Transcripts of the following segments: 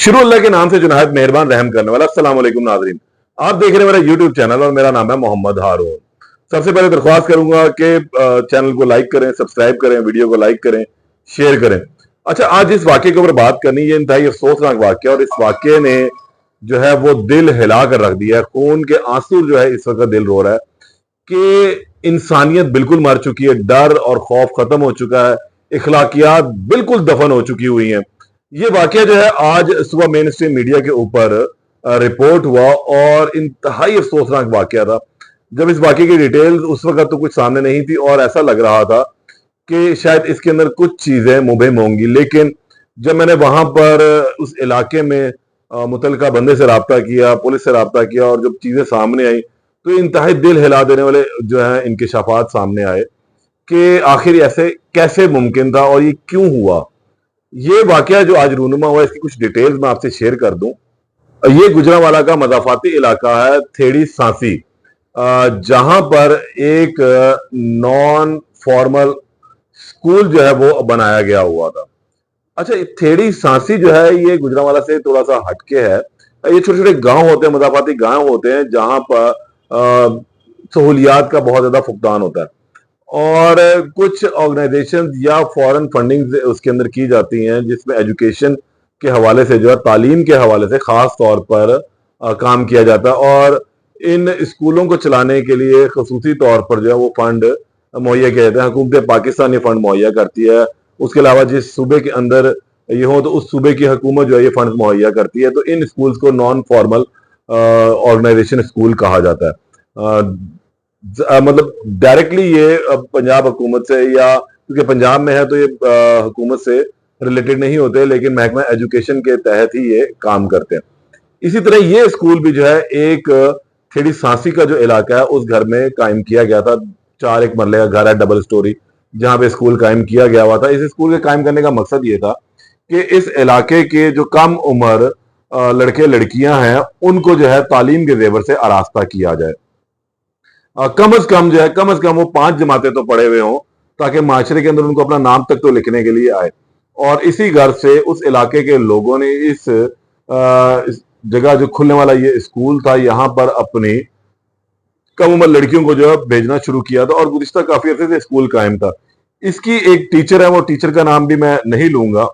शुरू अल्लाह के नाम से जो नहायत मेहरबान रहम करने वाला। अस्सलाम वालेकुम नाज़रीन, आप देख रहे हैं मेरा यूट्यूब चैनल और मेरा नाम है मोहम्मद हारून। सबसे पहले दरख्वास्त करूंगा कि चैनल को लाइक करें, सब्सक्राइब करें, वीडियो को लाइक करें, शेयर करें। अच्छा, आज इस वाक्य के ऊपर बात करनी, ये इंतहाई अफसोसनाक वाक्य, और इस वाक्य ने जो है वो दिल हिला कर रख दिया है। खून के आंसू जो है इस वक्त दिल रो रहा है कि इंसानियत बिल्कुल मर चुकी है, डर और खौफ खत्म हो चुका है, इखलाकियात बिल्कुल दफन हो चुकी हुई हैं। ये वाकया जो है आज सुबह मेन स्ट्रीम मीडिया के ऊपर रिपोर्ट हुआ और इंतहाई अफसोसनाक वाकया था। जब इस वाकये की डिटेल्स उस वक्त तो कुछ सामने नहीं थी और ऐसा लग रहा था कि शायद इसके अंदर कुछ चीजें मुबहम होंगी, लेकिन जब मैंने वहां पर उस इलाके में मुतलका बंदे से रब्ता किया, पुलिस से रब्ता किया, और जब चीजें सामने आई तो इंतहाई दिल हिला देने वाले जो है इंकिशाफात सामने आए कि आखिर ऐसे कैसे मुमकिन था और ये क्यों हुआ। ये वाकया जो आज रूनुमा हुआ, इसकी कुछ डिटेल्स मैं आपसे शेयर कर दूं। ये गुजरांवाला का मज़ाफ़ाती इलाका है, थेड़ी सांसी, जहां पर एक नॉन फॉर्मल स्कूल जो है वो बनाया गया हुआ था। अच्छा, थेड़ी सांसी जो है ये गुजरांवाला से थोड़ा सा हटके है। ये छोटे छोटे गांव होते हैं, मज़ाफ़ाती गांव होते हैं, जहां पर सहूलियात का बहुत ज्यादा फुकदान होता है और कुछ ऑर्गेनाइजेशन या फॉरेन फंडिंग उसके अंदर की जाती हैं, जिसमें एजुकेशन के हवाले से जो है, तालीम के हवाले से खास तौर पर काम किया जाता है। और इन स्कूलों को चलाने के लिए खसूसी तौर पर जो है वो फंड मुहैया किया जाता है। हुकूमत पाकिस्तान ये फंड मुहैया करती है। उसके अलावा जिस सूबे के अंदर ये हो तो उस सूबे की हुकूमत जो है ये फंड मुहैया करती है। तो इन स्कूल्स को नॉन फॉर्मल ऑर्गेनाइजेशन स्कूल कहा जाता है। मतलब डायरेक्टली ये पंजाब हुकूमत से, या क्योंकि पंजाब में है तो ये हुकूमत से रिलेटेड नहीं होते, लेकिन महकमा एजुकेशन के तहत ही ये काम करते हैं। इसी तरह ये स्कूल भी जो है एक थेड़ी सांसी का जो इलाका है उस घर में कायम किया गया था। 4 एक मरले का घर है, डबल स्टोरी, जहां पे स्कूल कायम किया गया हुआ था। इस स्कूल के कायम करने का मकसद ये था कि इस इलाके के जो कम उम्र लड़के लड़कियां हैं उनको जो है तालीम के जेवर से आरास्ता किया जाए। कम अज कम जो है, कम अज कम वो 5 जमातें तो पढ़े हुए हों, ताकि माशरे के अंदर उनको अपना नाम तक तो लिखने के लिए आए। और इसी घर से उस इलाके के लोगों ने इस जगह जो खुलने वाला ये स्कूल था, यहाँ पर अपनी कम उम्र लड़कियों को जो है भेजना शुरू किया था। और गुज़िश्ता काफी अर्से से स्कूल कायम था। इसकी एक टीचर है, वो टीचर का नाम भी मैं नहीं लूंगा,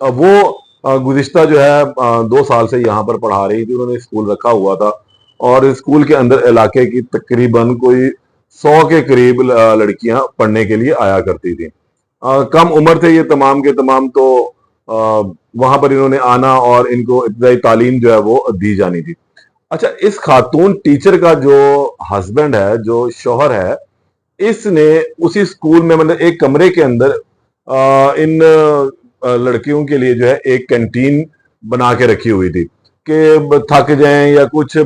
वो गुज़िश्ता जो है 2 साल से यहाँ पर पढ़ा रही थी। उन्होंने स्कूल रखा हुआ था और स्कूल के अंदर इलाके की तकरीबन कोई 100 के करीब लड़कियां पढ़ने के लिए आया करती थी। कम उम्र थे ये तमाम के तमाम, तो वहां पर इन्होंने आना और इनको इब्तदाई तालीम जो है वो दी जानी थी। अच्छा, इस खातून टीचर का जो हस्बैंड है, जो शोहर है, इसने उसी स्कूल में, मतलब एक कमरे के अंदर इन लड़कियों के लिए जो है एक कैंटीन बना के रखी हुई थी कि थक जाएं या कुछ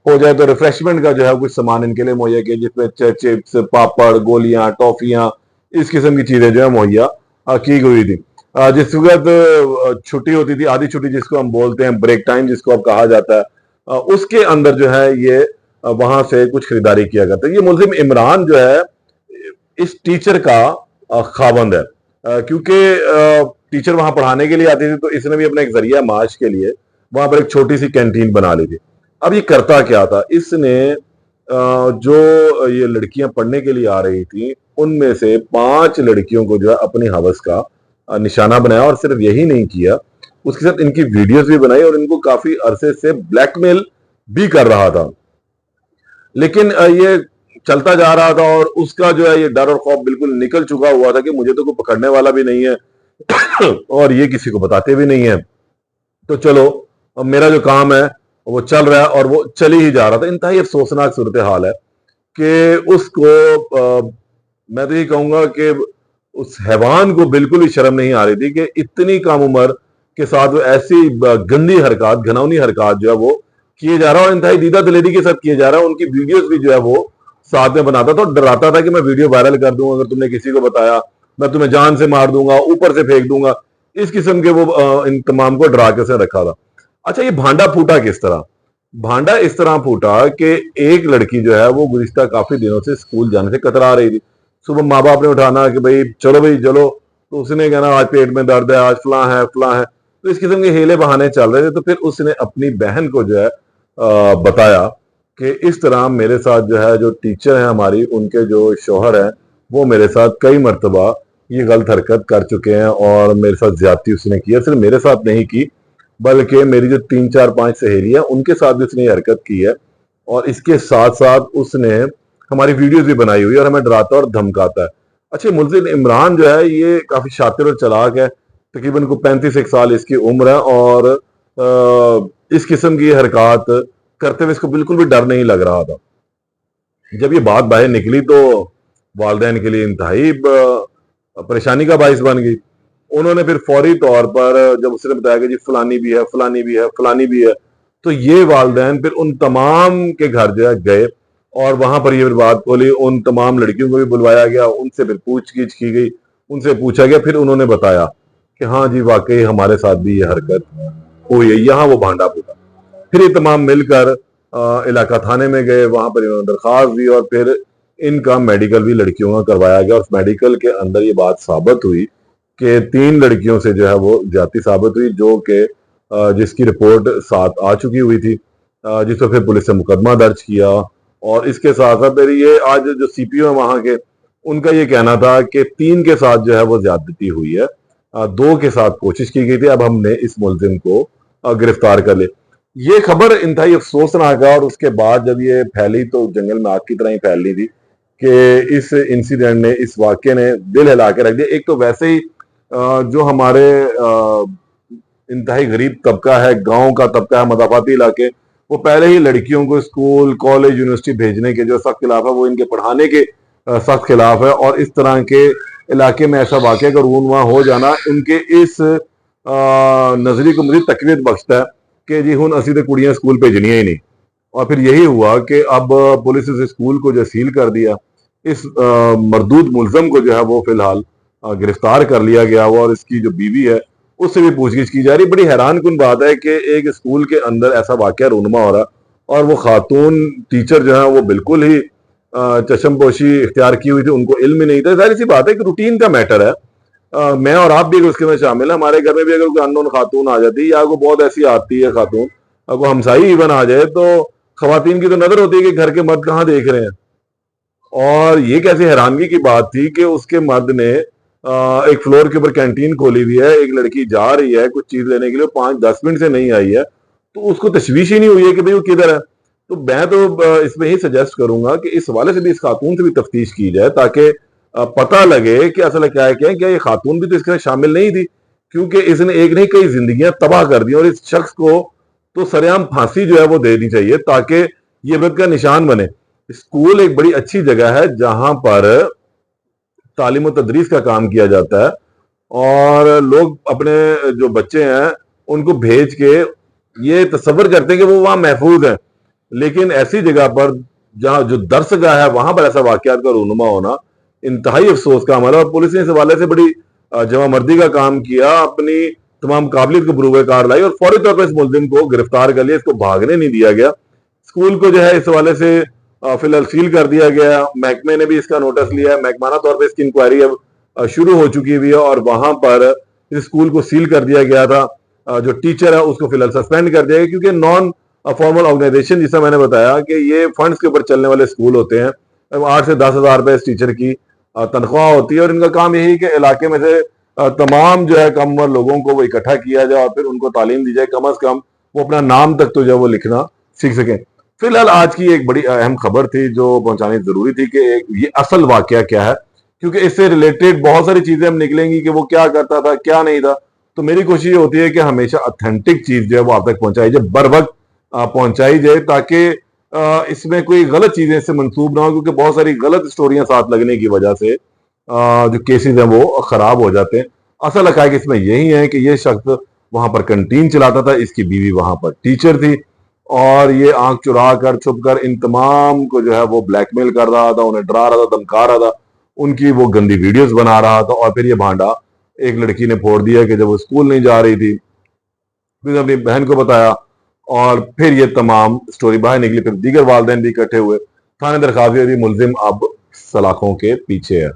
हो जाए तो रिफ्रेशमेंट का जो है कुछ सामान इनके लिए मुहैया किया, जिसमें चिप्स, पापड़, गोलियां, टॉफियां, इस किस्म की चीजें जो है मुहैया की गई थी। जिस वक्त छुट्टी होती थी, आधी छुट्टी जिसको हम बोलते हैं, ब्रेक टाइम जिसको अब कहा जाता है, उसके अंदर जो है ये वहां से कुछ खरीदारी किया करता है। ये मुल्जिम इमरान जो है इस टीचर का खाबंद है, क्योंकि टीचर वहां पढ़ाने के लिए आती थी, तो इसने भी अपना एक जरिया माश के लिए वहां पर एक छोटी सी कैंटीन बना ली थी। अब ये करता क्या था, इसने जो ये लड़कियां पढ़ने के लिए आ रही थी उनमें से 5 लड़कियों को जो है अपनी हवस का निशाना बनाया। और सिर्फ यही नहीं किया, उसके साथ इनकी वीडियोस भी बनाई और इनको काफी अरसे से ब्लैकमेल भी कर रहा था। लेकिन ये चलता जा रहा था और उसका जो है ये डर और खौफ बिल्कुल निकल चुका हुआ था कि मुझे तो कोई पकड़ने वाला भी नहीं है और ये किसी को बताते भी नहीं है, तो चलो अब मेरा जो काम है वो चल रहा है, और वो चल ही जा रहा था। इंतहाई अफसोसनाक सूरत हाल है कि उसको मैं तो ये कहूंगा कि उस हैवान को बिल्कुल ही शर्म नहीं आ रही थी कि इतनी कम उम्र के साथ वो ऐसी गंदी हरकत, घिनौनी हरकत जो है वो किए जा रहा है, और इंतहाई दीदा दिलेरी के साथ किए जा रहा है। उनकी वीडियोस भी जो है वो साथ में बनाता था और डराता था कि मैं वीडियो वायरल कर दूंगा, अगर तुमने किसी को बताया मैं तुम्हें जान से मार दूंगा, ऊपर से फेंक दूंगा। इस किस्म के वो इन तमाम को डरा के से रखा था। अच्छा, ये भांडा फूटा किस तरह? भांडा इस तरह फूटा कि एक लड़की जो है वो गुज़िश्ता काफी दिनों से स्कूल जाने से कतरा रही थी। सुबह माँ बाप ने उठाना कि भाई चलो, तो उसने कहना आज पेट में दर्द है, आज फलां है फलां है। तो इस किस्म के हीले बहाने चल रहे थे। तो फिर उसने अपनी बहन को जो है बताया कि इस तरह मेरे साथ जो है, जो टीचर है हमारी, उनके जो शौहर हैं, वो मेरे साथ कई मरतबा ये गलत हरकत कर चुके हैं और मेरे साथ ज्यादती उसने की है। सिर्फ मेरे साथ नहीं की, बल्कि मेरी जो 3 4 5 सहेली है उनके साथ भी उसने ये हरकत की है। और इसके साथ साथ उसने हमारी वीडियोस भी बनाई हुई है और हमें डराता और धमकाता है। अच्छा, मुल्जिम इमरान जो है ये काफी शातिर और चालाक है। तकरीबन को 35 1 साल इसकी उम्र है और इस किस्म की हरकत करते हुए इसको बिल्कुल भी डर नहीं लग रहा था। जब ये बात बाहर निकली तो वालिदैन के लिए इंतहाई परेशानी का बाइस बन गई। उन्होंने फिर फौरी तौर पर जब उसने बताया कि जी फलानी भी है, फलानी भी है, फलानी भी है, तो ये वालिदैन फिर उन तमाम के घर जो है गए और वहां पर ये फिर बात बोली। उन तमाम लड़कियों को भी बुलवाया गया, उनसे फिर पूछगिछ की गई, उनसे पूछा गया, फिर उन्होंने बताया कि हाँ जी वाकई हमारे साथ भी ये हरकत हुई है। यहाँ वो भांडा फूटा। फिर ये तमाम मिलकर इलाका थाने में गए, वहां पर इन्होंने दरखास्त दी और फिर इनका मेडिकल भी लड़कियों का करवाया गया। और मेडिकल के अंदर ये बात साबित हुई कि 3 लड़कियों से जो है वो ज्यादती साबित हुई, जो कि जिसकी रिपोर्ट साथ आ चुकी हुई थी, जिस पर फिर पुलिस ने मुकदमा दर्ज किया। और इसके साथ साथ फिर ये आज जो सीपीओ है वहां के, उनका ये कहना था कि 3 के साथ जो है वो ज्यादती हुई है, 2 के साथ कोशिश की गई थी। अब हमने इस मुलजिम को गिरफ्तार कर लिया। ये खबर इंतहाई अफसोसनाक है और उसके बाद जब ये फैली तो जंगल में आग की तरह ही फैल रही थी कि इस इंसिडेंट ने, इस वाक्य ने दिल हिला के रख दिया। एक तो वैसे ही जो हमारे इंतहाई गरीब तबका है, गांव का तबका है, मदाफाती इलाके, वो पहले ही लड़कियों को स्कूल, कॉलेज, यूनिवर्सिटी भेजने के जो सख्त खिलाफ है, वो इनके पढ़ाने के सख्त खिलाफ है। और इस तरह के इलाके में ऐसा वाक्य का रूनवा हो जाना इनके इस नजरी को मुझे तकवीत बख्शता है कि जी हुन असी तो कुड़ियां स्कूल भेजनियां ही नहीं। और फिर यही हुआ कि अब पुलिस इस स्कूल को जो सील कर दिया, इस मरदूद मुलजम को जो है वो फिलहाल गिरफ्तार कर लिया गया हुआ और इसकी जो बीवी है उससे भी पूछगिछ की जा रही। बड़ी हैरान कुन बात है कि एक स्कूल के अंदर ऐसा वाकया रूनमा हो रहा और वो खातून टीचर जो है वो बिल्कुल ही चशमपोशी इख्तियार की हुई थी, उनको इल्म ही नहीं था। जाहिर सी बात है कि रूटीन का मैटर है। मैं और आप भी उसके में शामिल है। हमारे घर में भी अगर कोई अननोन खातून आ जाती है या कोई बहुत ऐसी आती है खातून, अगर हमसाई इवन आ जाए, तो खवातीन की तो नजर होती है कि घर के मर्द कहाँ देख रहे हैं। और ये कैसी हैरानगी की बात थी कि उसके मर्द ने एक फ्लोर के ऊपर कैंटीन खोली हुई है, एक लड़की जा रही है कुछ चीज लेने के लिए, 5 10 मिनट से नहीं आई है, तो उसको तशवीश ही नहीं हुई है कि भाई वो किधर है। तो मैं तो इसमें ही सजेस्ट करूंगा कि इस हवाले से भी, इस खातून से भी तफ्तीश की जाए ताकि पता लगे कि असल क्या है, क्या ये खातून भी तो इसके शामिल नहीं थी, क्योंकि इसने एक नहीं कई जिंदगियां तबाह कर दी। और इस शख्स को तो सरेआम फांसी जो है वो देनी चाहिए ताकि ये इबरत का निशान बने। स्कूल एक बड़ी अच्छी जगह है जहां पर तालीम और तदरीस का काम किया जाता है और लोग अपने जो बच्चे हैं उनको भेज के ये तस्वर करते हैं कि वो वहां महफूज है। लेकिन ऐसी जगह पर जहां जो दर्सगाह है वहां पर ऐसा वाकयात का रूनुमा होना इंतहाई अफसोस का अमल है। और पुलिस ने इस हवाले से बड़ी जवामर्दी का काम किया, अपनी तमाम काबिलियत को बरूए कार लाई और फौरी तौर पर इस मुलजिम को गिरफ्तार कर लिया। इसको भागने नहीं दिया गया। स्कूल को जो है इस हवाले से फिलहाल सील कर दिया गया। महकमे ने भी इसका नोटिस लिया है, महकमाना तौर पर इसकी इंक्वायरी अब शुरू हो चुकी हुई है और वहां पर इस स्कूल को सील कर दिया गया था। जो टीचर है उसको फिलहाल सस्पेंड कर दिया गया, क्योंकि नॉन फॉर्मल ऑर्गेनाइजेशन, जिसे मैंने बताया कि ये फंड्स के ऊपर चलने वाले स्कूल होते हैं। 8 से 10 हज़ार रुपए इस टीचर की तनख्वाह होती है और इनका काम यही कि इलाके में से तमाम जो है कम उम्र लोगों को वो इकट्ठा किया जाए और फिर उनको तालीम दी जाए, कम अज कम वो अपना नाम तक तो जो है वो लिखना सीख सकें। फिलहाल आज की एक बड़ी अहम खबर थी जो पहुंचानी जरूरी थी कि ये असल वाकया क्या है, क्योंकि इससे रिलेटेड बहुत सारी चीजें हम निकलेंगी कि वो क्या करता था, क्या नहीं था। तो मेरी कोशिश होती है कि हमेशा ऑथेंटिक चीज जो है वो आप तक पहुंचाई जाए, बर वक्त पहुंचाई जाए, ताकि इसमें कोई गलत चीजें इससे मंसूब ना हो, क्योंकि बहुत सारी गलत स्टोरियां साथ लगने की वजह से जो केसेस हैं वो खराब हो जाते हैं। असल हकायक इसमें यही है कि ये शख्स वहां पर कंटीन चलाता था, इसकी बीवी वहां पर टीचर थी और ये आंख चुरा कर, छुप कर इन तमाम को जो है वो ब्लैकमेल कर रहा था, उन्हें डरा रहा था, धमका रहा था, उनकी वो गंदी वीडियोस बना रहा था। और फिर ये भांडा एक लड़की ने फोड़ दिया कि जब वो स्कूल नहीं जा रही थी, फिर अपनी बहन को बताया और फिर ये तमाम स्टोरी बाहर निकली। फिर दीगर वालिदैन भी इकट्ठे हुए, थाने दरखास्त दी, मुलजिम अब सलाखों के पीछे है।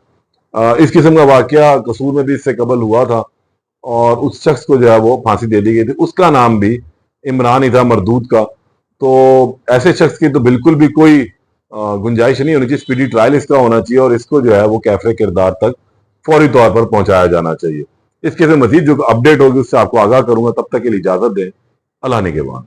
इस किस्म का वाकया कसूर में भी इससे कबल हुआ था اور اس شخص کو جو ہے وہ پھانسی دے دی گئی تھی، اس کا نام بھی عمران ہی تھا مردود کا۔ تو ایسے شخص کی تو بالکل بھی کوئی گنجائش نہیں ہونی چاہیے، اسپیڈی ٹرائل اس کا ہونا چاہیے اور اس کو جو ہے وہ کیفے کردار تک فوری طور پر پہنچایا جانا چاہیے۔ اس کے سے مزید جو اپڈیٹ ہوگی اس سے آپ کو آگاہ کروں گا، تب تک کے لیے اجازت دیں، اللہ نگہبان۔